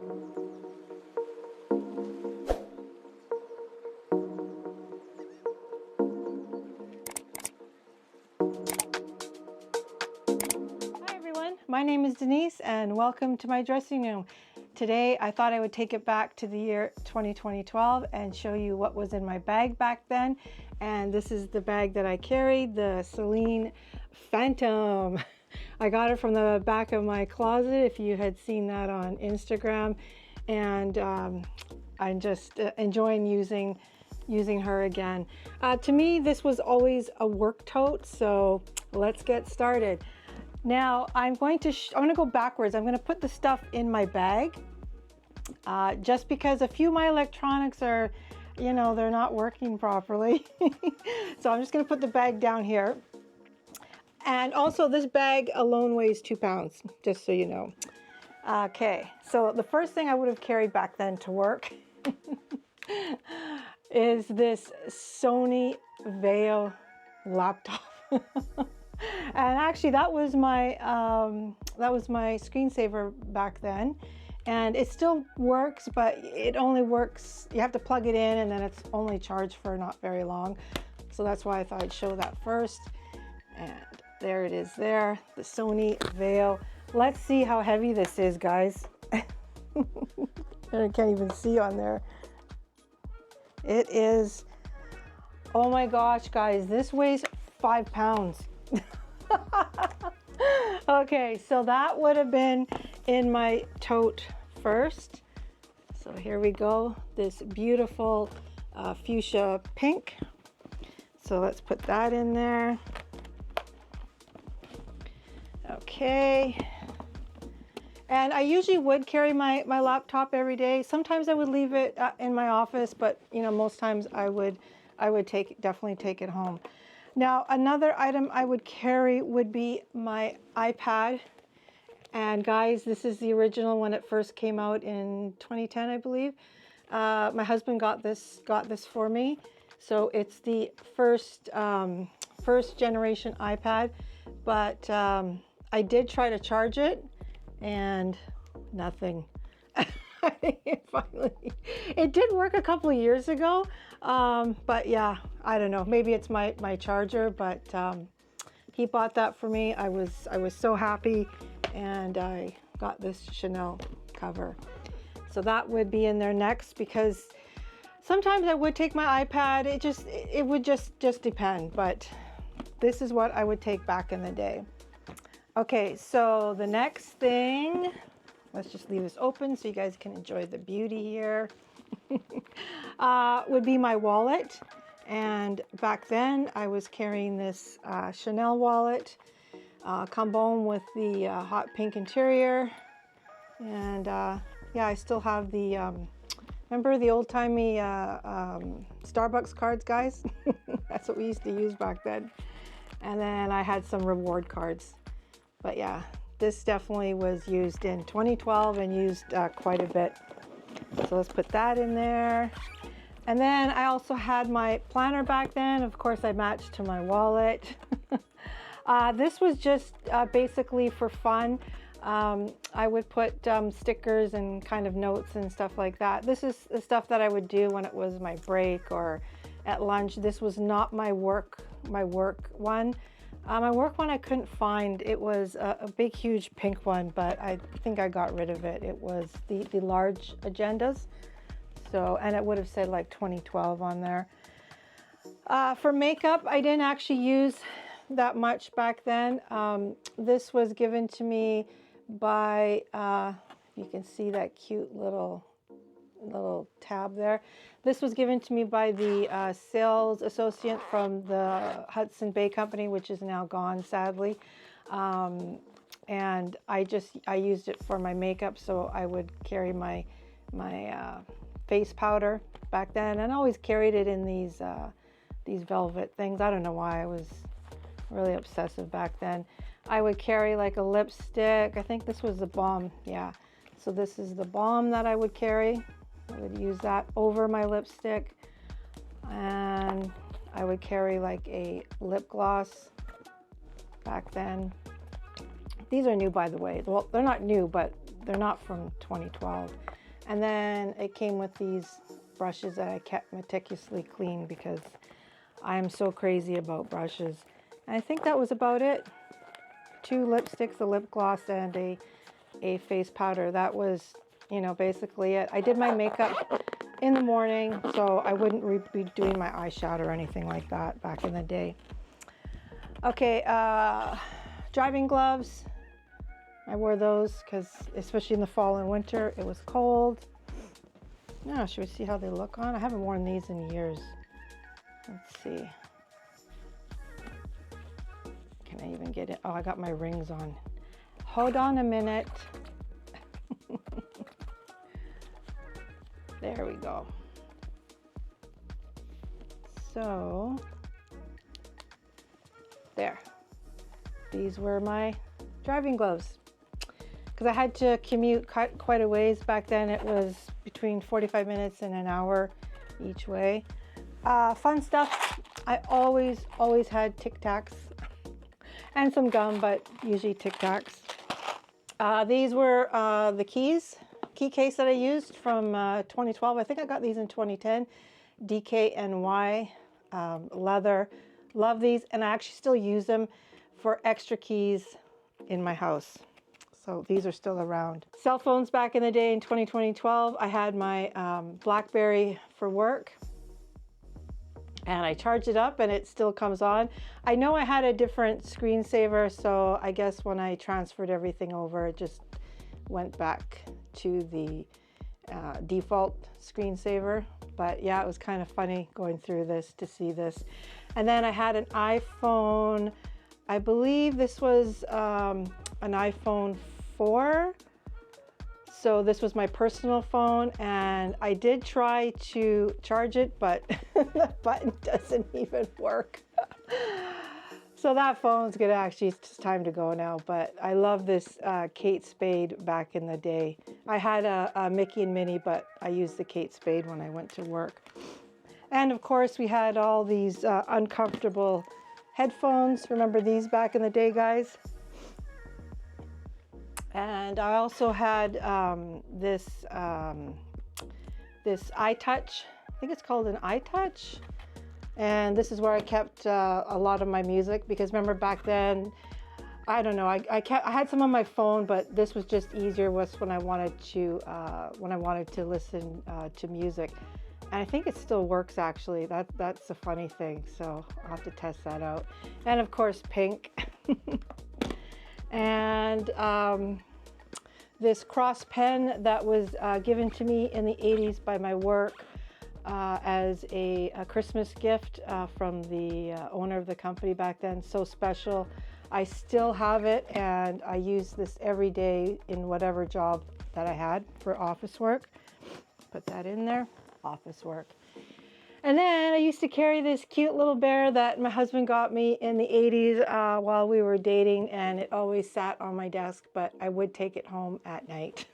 My name is Denise and welcome to my dressing room. Today I thought I would take it back to the year 2012 and show you what was in my bag back then. And this is the bag that I carried, the Celine Phantom. I got it from the back of my closet if you had seen that on Instagram. And I'm just enjoying using her again. To me, this was always a work tote, so let's get started. Now I'm going to go backwards. I'm going to put the stuff in my bag just because a few of my electronics are, you know, they're not working properly. So I'm just going to put the bag down here. And also this bag alone weighs 2 pounds, just so you know. Okay, so the first thing I would have carried back then to work is this Sony Vaio laptop. And actually that was my screensaver back then, and it still works, but it only works, you have to plug it in and then it's only charged for not very long. So that's why I thought I'd show that first. And there it is there, the Sony Vaio. Let's see how heavy this is, guys. I can't even see on there. It is, oh my gosh, guys, this weighs 5 pounds. Okay, so that would have been in my tote first. So here we go, this beautiful fuchsia pink. So let's put that in there. Okay. And I usually would carry my laptop every day. Sometimes I would leave it in my office, but you know, most times I would definitely take it home. Now, another item I would carry would be my iPad. And guys, this is the original when it first came out in 2010, I believe. My husband got this for me. So it's the first generation iPad, but I did try to charge it and nothing. Finally, it did work a couple of years ago, but yeah, I don't know, maybe it's my charger, but he bought that for me. I was so happy, and I got this Chanel cover. So that would be in there next, because sometimes I would take my iPad. It would just depend, but this is what I would take back in the day. Okay, so the next thing, let's just leave this open so you guys can enjoy the beauty here. Would be my wallet. And back then I was carrying this Chanel wallet, combo with the hot pink interior. And yeah, I still have the, remember the old-timey Starbucks cards, guys? That's what we used to use back then. And then I had some reward cards. But yeah, this definitely was used in 2012 and used quite a bit. So let's put that in there. And then I also had my planner back then. Of course, I matched to my wallet. This was just basically for fun. I would put stickers and kind of notes and stuff like that. This is the stuff that I would do when it was my break or at lunch. This was not my work one. My work one I couldn't find. It was a big, huge pink one, but I think I got rid of it. It was the large agendas. So, and it would have said like 2012 on there. For makeup, I didn't actually use that much back then. This was given to me by, you can see that cute little tab there. This was given to me by the sales associate from the Hudson Bay Company, which is now gone, sadly. And I used it for my makeup, so I would carry my face powder back then, and I always carried it in these velvet things. I don't know why, I was really obsessive back then. I would carry like a lipstick. I think this was the balm, yeah. So this is the balm that I would carry. I would use that over my lipstick. And I would carry like a lip gloss back then. These are new, by the way. Well, they're not new, but they're not from 2012. And then it came with these brushes that I kept meticulously clean because I'm so crazy about brushes. And I think that was about it. 2 lipsticks, a lip gloss, and a face powder. That was, you know, basically it. I did my makeup in the morning, so I wouldn't be doing my eyeshadow or anything like that back in the day. Okay, driving gloves. I wore those because, especially in the fall and winter, it was cold. Now, should we see how they look on? I haven't worn these in years. Let's see. Can I even get it? Oh, I got my rings on. Hold on a minute. There we go. So, there. These were my driving gloves. Because I had to commute quite a ways. Back then it was between 45 minutes and an hour each way. Fun stuff. I always had Tic Tacs and some gum, but usually Tic Tacs. These were the key case that I used from 2012. I think I got these in 2010. DKNY leather. Love these, and I actually still use them for extra keys in my house. So these are still around. Cell phones back in the day in 2012, I had my Blackberry for work. And I charged it up and it still comes on. I know I had a different screensaver, so I guess when I transferred everything over, it just went back to the default screensaver. But yeah, it was kind of funny going through this to see this. And then I had an iPhone, I believe this was an iPhone 4. So this was my personal phone, and I did try to charge it, but the button doesn't even work. So that phone's gonna actually, it's time to go now, but I love this Kate Spade back in the day. I had a Mickey and Minnie, but I used the Kate Spade when I went to work. And of course we had all these uncomfortable headphones. Remember these back in the day, guys? And I also had this iTouch. I think it's called an iTouch. And this is where I kept a lot of my music, because remember back then, I don't know, I had some on my phone, but this was just easier when I wanted to listen to music. And I think it still works actually. That's a funny thing. So I'll have to test that out. And of course, pink. And this cross pen that was given to me in the 80s by my work as a Christmas gift from the owner of the company back then. So special. I still have it, and I use this every day in whatever job that I had for office work. Put that in there, office work. And then I used to carry this cute little bear that my husband got me in the 80s while we were dating, and it always sat on my desk, but I would take it home at night.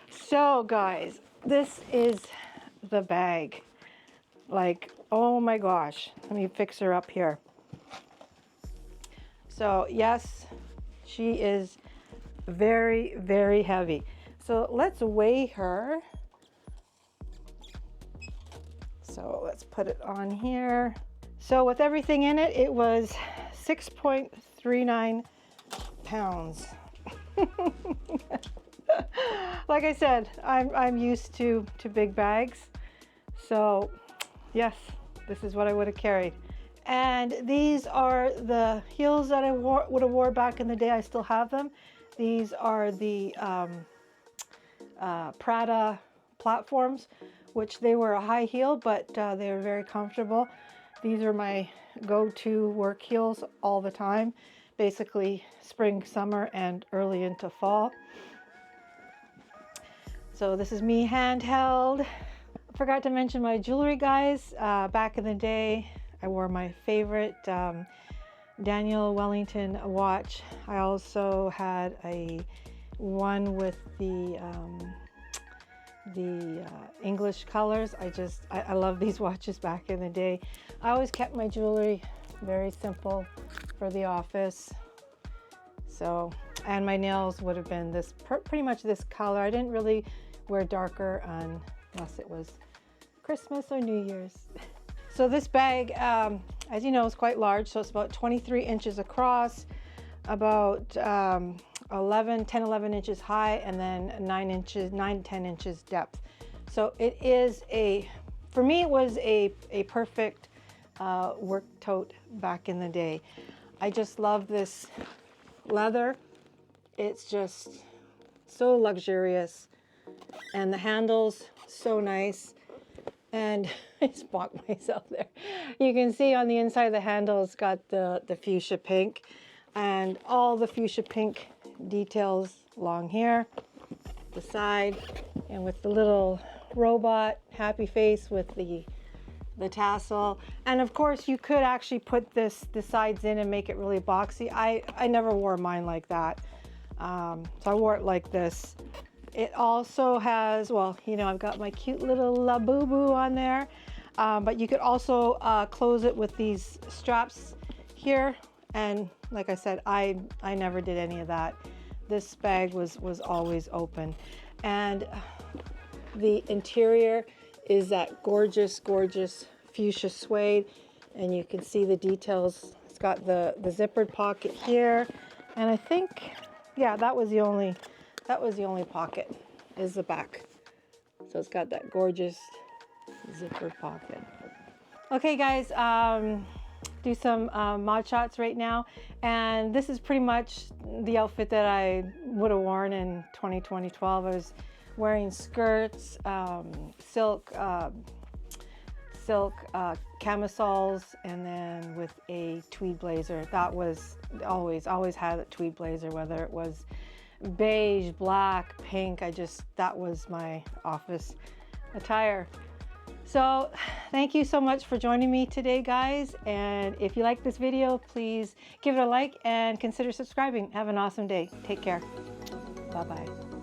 So guys, this is the bag. Like, oh my gosh, let me fix her up here. So yes, she is very, very heavy. So let's weigh her. So let's put it on here. So with everything in it, it was 6.39 pounds. Like I said, I'm used to big bags. So yes, this is what I would have carried. And these are the heels that I would have wore back in the day. I still have them. These are the Prada platforms, which they were a high heel, but they were very comfortable. These are my go-to work heels all the time, basically spring, summer, and early into fall. So this is me handheld. I forgot to mention my jewelry, guys. Back in the day, I wore my favorite Daniel Wellington watch. I also had one with the English colors. I love these watches back in the day. I always kept my jewelry very simple for the office. So And my nails would have been this pretty much this color. I didn't really wear darker unless it was Christmas or New Year's. So this bag, as you know, is quite large. So it's about 23 inches across, about 10, 11 inches high, and then 9 to 10 inches depth. So it is for me, it was a perfect work tote back in the day. I just love this leather. It's just so luxurious, and the handles so nice. And I just bonked myself there. You can see on the inside of the handle, it's got the fuchsia pink and all the fuchsia pink details along here, the side, and with the little robot happy face with the tassel. And of course you could actually put the sides in and make it really boxy. I never wore mine like that. So I wore it like this. It also has, well, you know, I've got my cute little Labubu on there, but you could also close it with these straps here. And like I said, I never did any of that. This bag was always open. And the interior is that gorgeous, gorgeous fuchsia suede. And you can see the details. It's got the zippered pocket here. And I think, yeah, that was the only pocket, is the back. So it's got that gorgeous zipper pocket. Okay guys, do some mod shots right now. And this is pretty much the outfit that I would have worn in 2012. I was wearing skirts, silk camisoles, and then with a tweed blazer. That was always had a tweed blazer, whether it was beige, black, pink. That was my office attire. So thank you so much for joining me today, guys. And if you like this video, please give it a like and consider subscribing. Have an awesome day. Take care. Bye-bye.